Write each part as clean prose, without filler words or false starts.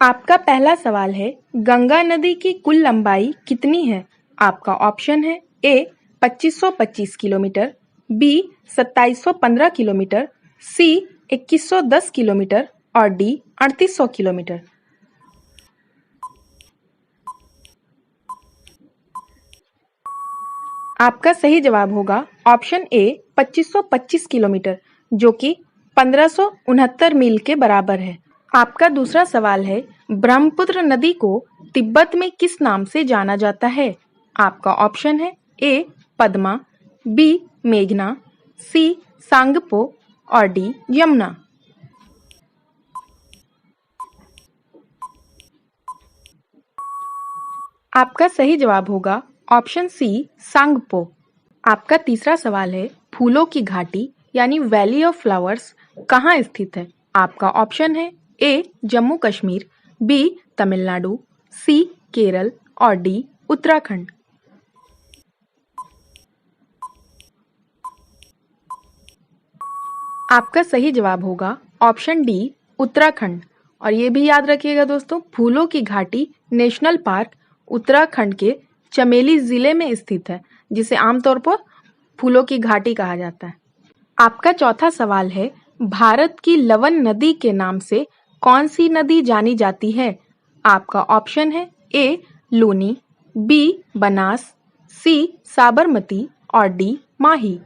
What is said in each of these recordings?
आपका पहला सवाल है, गंगा नदी की कुल लंबाई कितनी है? आपका ऑप्शन है ए 2525 किलोमीटर, बी 2715 किलोमीटर, सी 2110 किलोमीटर और डी 3800 किलोमीटर। आपका सही जवाब होगा ऑप्शन ए 2525 किलोमीटर, जो कि 1569 मील के बराबर है। आपका दूसरा सवाल है, ब्रह्मपुत्र नदी को तिब्बत में किस नाम से जाना जाता है? आपका ऑप्शन है ए पद्मा, बी मेघना, सी सांगपो और डी यमुना। आपका सही जवाब होगा ऑप्शन सी सांगपो। आपका तीसरा सवाल है, फूलों की घाटी यानी वैली ऑफ फ्लावर्स कहाँ स्थित है? आपका ऑप्शन है ए जम्मू कश्मीर, बी तमिलनाडु, सी केरल और डी उत्तराखंड। आपका सही जवाब होगा ऑप्शन डी उत्तराखंड। और ये भी याद रखिएगा दोस्तों, फूलों की घाटी नेशनल पार्क उत्तराखंड के चमेली जिले में स्थित है, जिसे आमतौर पर फूलों की घाटी कहा जाता है। आपका चौथा सवाल है, भारत की लवन नदी के नाम से कौन सी नदी जानी जाती है? आपका ऑप्शन है ए लूनी, बी बनास, सी साबरमती और डी माही।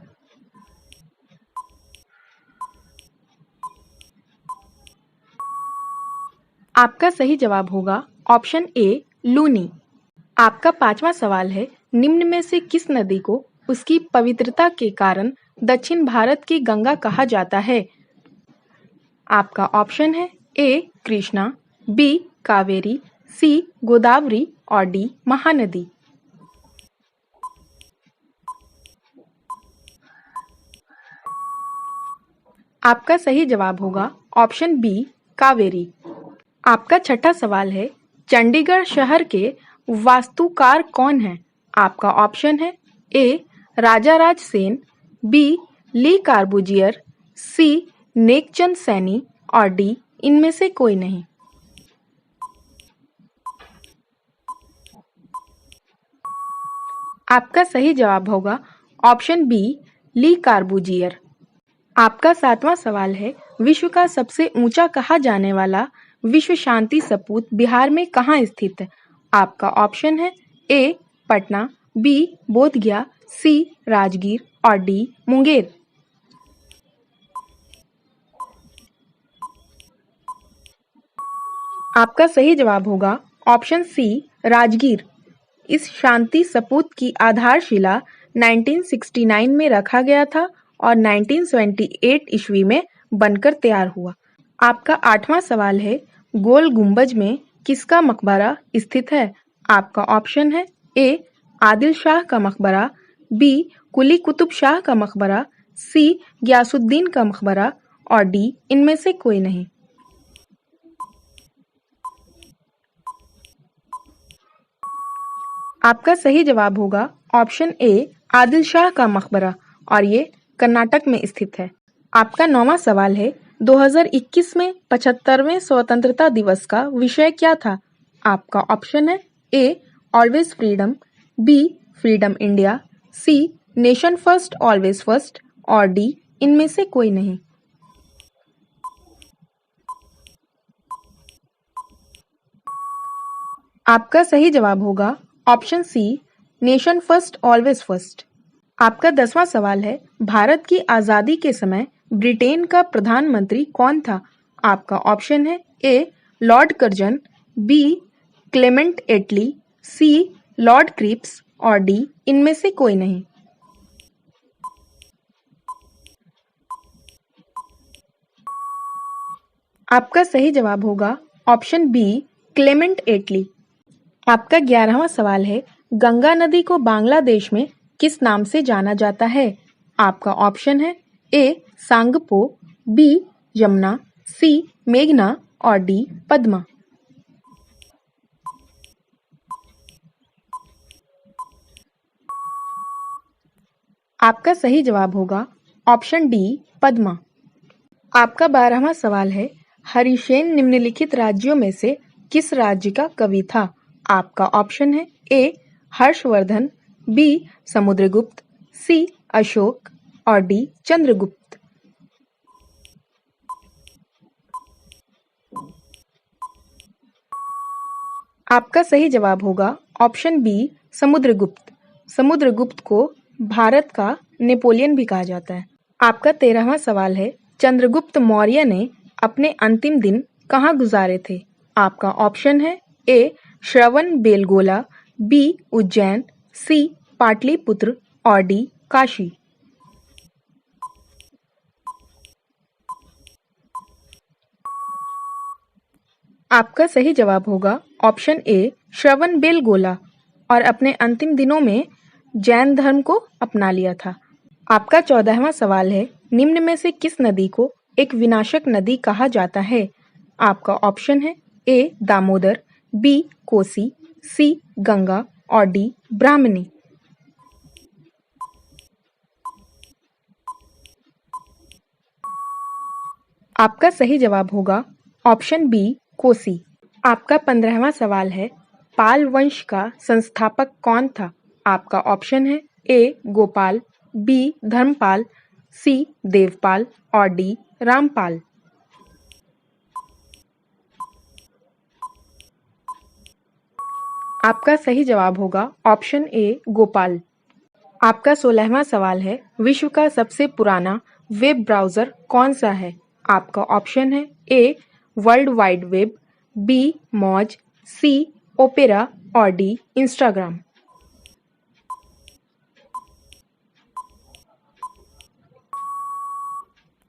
आपका सही जवाब होगा ऑप्शन ए लूनी। आपका पांचवा सवाल है, निम्न में से किस नदी को उसकी पवित्रता के कारण दक्षिण भारत की गंगा कहा जाता है? आपका ऑप्शन है ए कृष्णा, बी कावेरी, सी गोदावरी और डी महानदी। आपका सही जवाब होगा ऑप्शन बी कावेरी। आपका छठा सवाल है, चंडीगढ़ शहर के वास्तुकार कौन है? आपका ऑप्शन है ए राजा राज सेन, बी ली कार्बूजियर, सी नेकचंद सैनी और डी इनमें से कोई नहीं। आपका सही जवाब होगा ऑप्शन बी ली कार्बूजियर। आपका सातवां सवाल है, विश्व का सबसे ऊंचा कहा जाने वाला विश्व शांति सपूत बिहार में कहाँ स्थित है? आपका ऑप्शन है ए पटना, बी बोधगया, सी राजगीर और डी मुंगेर। आपका सही जवाब होगा ऑप्शन सी राजगीर। इस शांति सपूत की आधारशिला 1969 में रखा गया था और 1978 ईस्वी में बनकर तैयार हुआ। आपका आठवां सवाल है, गोल गुंबज में किसका मकबरा स्थित है? आपका ऑप्शन है ए आदिल शाह का मकबरा, बी कुली कुतुब शाह का मकबरा, सी गयासुद्दीन का मकबरा और डी इनमें से कोई नहीं। आपका सही जवाब होगा ऑप्शन ए आदिल शाह का मकबरा और ये कर्नाटक में स्थित है। आपका नौवां सवाल है, 2021 में 75वें स्वतंत्रता दिवस का विषय क्या था? आपका ऑप्शन है A always freedom, B freedom India, C nation first always first और डी इनमें से कोई नहीं। आपका सही जवाब होगा option C nation first always first. आपका 10वां सवाल है, भारत की आजादी के समय ब्रिटेन का प्रधानमंत्री कौन था? आपका ऑप्शन है ए लॉर्ड कर्जन, बी क्लेमेंट एटली, सी लॉर्ड क्रिप्स और डी इनमें से कोई नहीं। आपका सही जवाब होगा ऑप्शन बी क्लेमेंट एटली। आपका 11वां सवाल है, गंगा नदी को बांग्लादेश में किस नाम से जाना जाता है? आपका ऑप्शन है ए सांगपो, बी यमुना, सी मेघना और डी पद्मा। आपका सही जवाब होगा ऑप्शन डी पद्मा। आपका 12वां सवाल है, हरिसेन निम्नलिखित राज्यों में से किस राज्य का कवि था? आपका ऑप्शन है ए हर्षवर्धन, बी समुद्रगुप्त, सी अशोक और डी चंद्रगुप्त। आपका सही जवाब होगा ऑप्शन बी समुद्रगुप्त। समुद्रगुप्त को भारत का नेपोलियन भी कहा जाता है। आपका 13वां सवाल है, चंद्रगुप्त मौर्य ने अपने अंतिम दिन कहाँ गुजारे थे? आपका ऑप्शन है ए श्रवण बेलगोला, बी उज्जैन, सी पाटलिपुत्र और डी काशी। आपका सही जवाब होगा ऑप्शन ए श्रवण बेलगोला और अपने अंतिम दिनों में जैन धर्म को अपना लिया था। आपका 14वां सवाल है, निम्न में से किस नदी को एक विनाशक नदी कहा जाता है? आपका ऑप्शन है ए दामोदर, बी कोसी, सी गंगा और डी ब्राह्मणी। आपका सही जवाब होगा ऑप्शन बी कोसी। आपका 15वां सवाल है, पाल वंश का संस्थापक कौन था? आपका ऑप्शन है ए गोपाल, बी धर्मपाल, सी देवपाल और डी रामपाल। आपका सही जवाब होगा ऑप्शन ए गोपाल। आपका 16वां सवाल है, विश्व का सबसे पुराना वेब ब्राउज़र कौन सा है? आपका ऑप्शन है a world wide web, B मौज, सी ओपेरा और डी इंस्टाग्राम।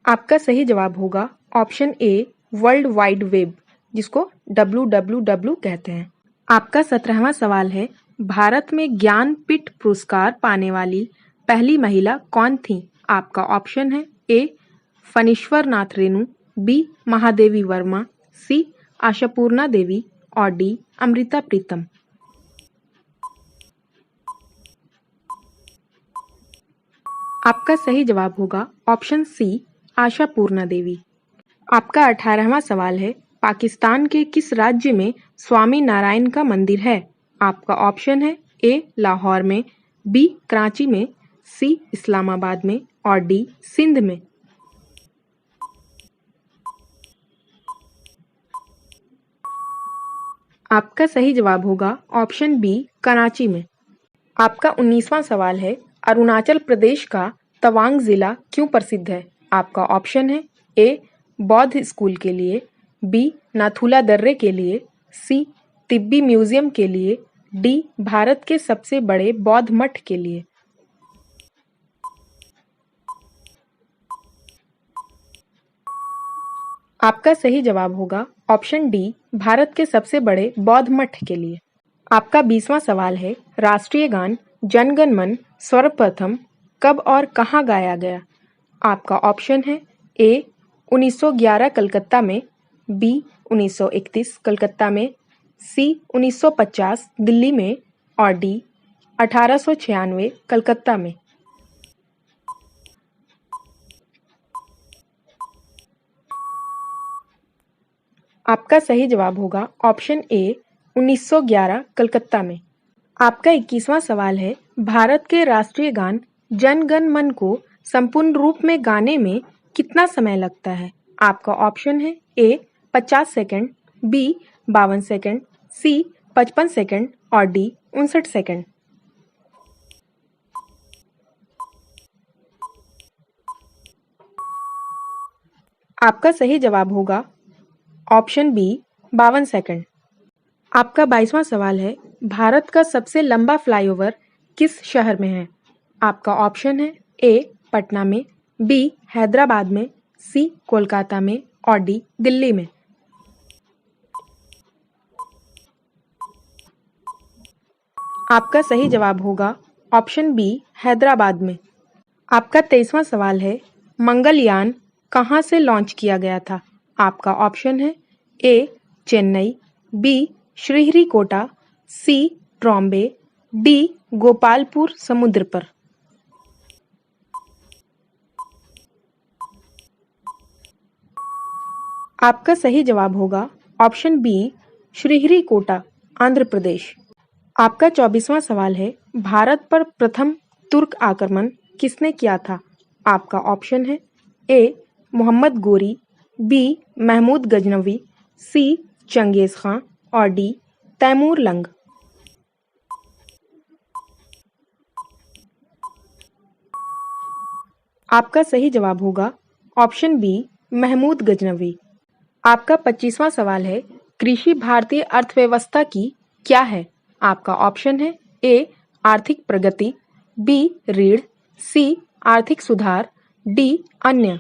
आपका सही जवाब होगा option a world wide web, जिसको www कहते हैं। आपका 17वां सवाल है, भारत में ज्ञानपीठ पुरस्कार पाने वाली पहली महिला कौन थी? आपका ऑप्शन है ए फणीश्वर नाथ रेणु, बी महादेवी वर्मा, सी आशापूर्णा देवी और डी अमृता प्रीतम। आपका सही जवाब होगा ऑप्शन सी आशापूर्णा देवी। आपका 18वां सवाल है, पाकिस्तान के किस राज्य में स्वामी नारायण का मंदिर है? आपका ऑप्शन है ए लाहौर में, बी कराची में, सी इस्लामाबाद में और डी सिंध में। आपका सही जवाब होगा ऑप्शन बी कराची में। आपका 19वां सवाल है, अरुणाचल प्रदेश का तवांग जिला क्यों प्रसिद्ध है? आपका ऑप्शन है ए बौद्ध स्कूल के लिए, बी नाथुला दर्रे के लिए, सी तिब्बी म्यूजियम के लिए, डी भारत के सबसे बड़े बौद्ध मठ के लिए। आपका सही जवाब होगा ऑप्शन डी भारत के सबसे बड़े बौद्ध मठ के लिए। आपका 20वां सवाल है, राष्ट्रीय गान जन गण मन सर्वप्रथम कब और कहाँ गाया गया? आपका ऑप्शन है ए 1911 कलकत्ता में, बी 1931 कलकत्ता में, सी 1950 दिल्ली में और डी 1896 कलकत्ता में। आपका सही जवाब होगा ऑप्शन ए 1911 कलकत्ता में। आपका 21वां सवाल है, भारत के राष्ट्रीय गान जन गण मन को संपूर्ण रूप में गाने में कितना समय लगता है? आपका ऑप्शन है ए 50 सेकंड, बी 52 सेकंड, सी 55 सेकंड और डी 59 सेकंड। आपका सही जवाब होगा ऑप्शन बी 52 सेकंड। आपका 22वां सवाल है, भारत का सबसे लंबा फ्लाईओवर किस शहर में है? आपका ऑप्शन है ए पटना में, बी हैदराबाद में, सी कोलकाता में और डी दिल्ली में। आपका सही जवाब होगा ऑप्शन बी हैदराबाद में। आपका 23वां सवाल है, मंगलयान कहाँ से लॉन्च किया गया था? आपका ऑप्शन है ए चेन्नई, बी श्रीहरिकोटा, सी ट्रॉम्बे, डी गोपालपुर समुद्र पर। आपका सही जवाब होगा ऑप्शन बी श्रीहरिकोटा, आंध्र प्रदेश। आपका 24वां सवाल है, भारत पर प्रथम तुर्क आक्रमण किसने किया था? आपका ऑप्शन है ए. मोहम्मद गोरी, बी. महमूद गजनवी, सी. चंगेज खां और डी. तैमूर लंग। आपका सही जवाब होगा ऑप्शन बी. महमूद गजनवी। आपका 25वां सवाल है, कृषि भारतीय अर्थव्यवस्था की क्या है? आपका ऑप्शन है ए. आर्थिक प्रगति, बी. ऋण, सी. आर्थिक सुधार, डी. अन्य।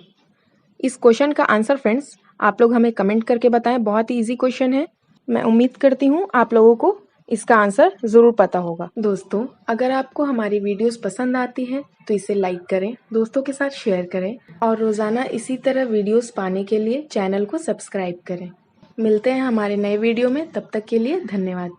इस क्वेश्चन का आंसर फ्रेंड्स आप लोग हमें कमेंट करके बताएं। बहुत ही इजी क्वेश्चन है। मैं उम्मीद करती हूँ आप लोगों को इसका आंसर जरूर पता होगा। दोस्तों, अगर आपको हमारी वीडियोस पसंद आती हैं तो इसे लाइक करें, दोस्तों के साथ शेयर करें और रोजाना इसी तरह वीडियोस पाने के लिए चैनल को सब्सक्राइब करें। मिलते हैं हमारे नए वीडियो में, तब तक के लिए धन्यवाद।